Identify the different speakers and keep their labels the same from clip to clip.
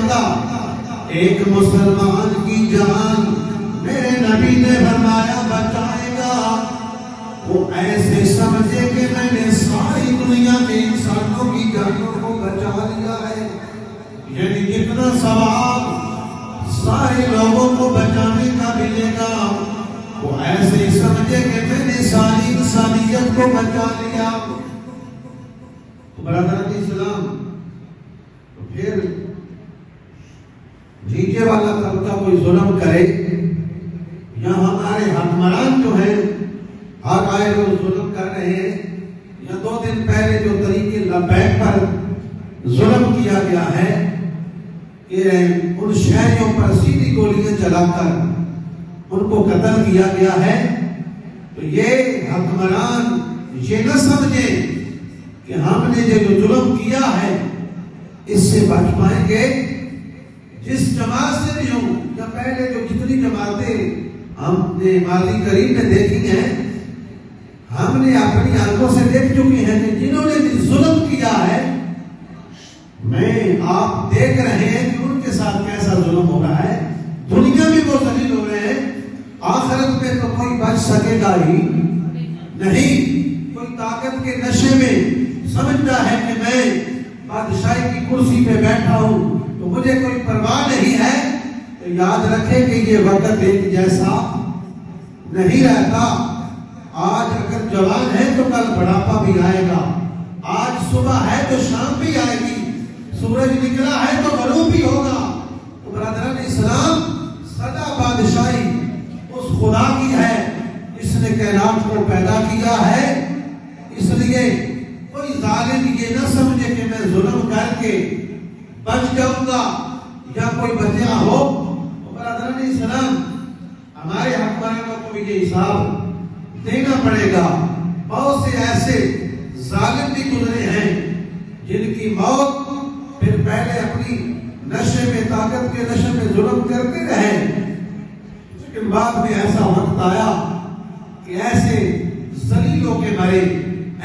Speaker 1: بندہ ایک مسلمان کی جان میرے نبی نے فرمایا بچائے گا، وہ ایسے سمجھے کہ میں نے ساری دنیا میں انسانوں کی جانوں کو بچا لیا ہے، یعنی جتنا ثواب سارے لوگوں کو بچانے کا ملے گا وہ ایسے سمجھے کہ میں نے ساری انسانیت کو بچا لیا۔ برادران اسلام، تو پھر نیچے والا طبقہ کوئی ظلم کرے یا ہمارے حکمران جو ہیں ہر آئے وہ ظلم کر رہے ہیں، یا 2 دن پہلے جو طریقے لبیک پر ظلم کیا گیا ہے کہ ان شہریوں پر سیدھی گولیاں چلا کر ان کو قتل کیا گیا ہے، تو یہ حکمران یہ نہ سمجھیں کہ ہم نے جو ظلم کیا ہے اس سے بچ پائیں گے۔ جس جماعت سے بھی ہوں یا پہلے جو جتنی جماعتیں ہم نے ماضی قریب میں دیکھی ہیں، ہم نے اپنی آنکھوں سے دیکھ چکے ہیں کہ جنہوں نے بھی ظلم کیا ہے، میں آپ دیکھ رہے ہیں کہ ان کے ساتھ کیسا ظلم ہو رہا ہے۔ دنیا میں وہ ذلیل ہو رہے ہیں، آخرت میں تو کوئی بچ سکے گا ہی نہیں۔ کوئی طاقت کے نشے میں سمجھتا ہے کہ میں بادشاہی کی کرسی پہ بیٹھا ہوں تو مجھے کوئی پرواہ نہیں ہے، تو یاد رکھے کہ یہ وقت ایک جیسا نہیں رہتا۔ آج اگر جوان ہے تو کل بڑھاپا بھی آئے گا، آج صبح ہے تو شام بھی آئے گی، سورج نکلا ہے تو غروب بھی ہوگا۔ تو برادران اسلام، سدا بادشاہی اس خدا کی ہے جس نے کائنات کو پیدا کیا ہے، اس لیے کوئی ظالم یہ نہ سمجھے کہ میں ظلم کر کے بچ جاؤں گا یا کوئی بچیا ہو۔ تو برادران اسلام، ہمارے حکمرانوں کو بھی یہ حساب دینا پڑے گا۔ بہت سے ایسے ظالم بھی گزرے ہیں جن کی موت پھر پہلے اپنی نشے میں، طاقت کے نشے میں ظلم کرتے رہے، لیکن بعد میں ایسا وقت آیا کہ ایسے ذلیل ہو کے مرے،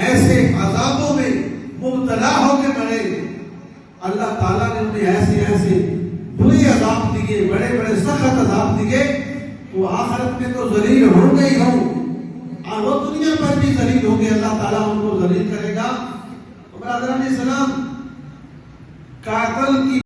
Speaker 1: ایسے عذابوں میں مبتلا ہو کے مرے۔ اللہ تعالیٰ نے انہیں ایسے بری عذاب دیے، بڑے بڑے سخت عذاب دیے، تو آخرت میں تو ذلیل ہو گئی ہوں، اور وہ دنیا پر بھی ذلیل ہوں گے، اللہ تعالیٰ ان کو ذلیل کرے گا۔ تو برادران اسلام، قاتل کی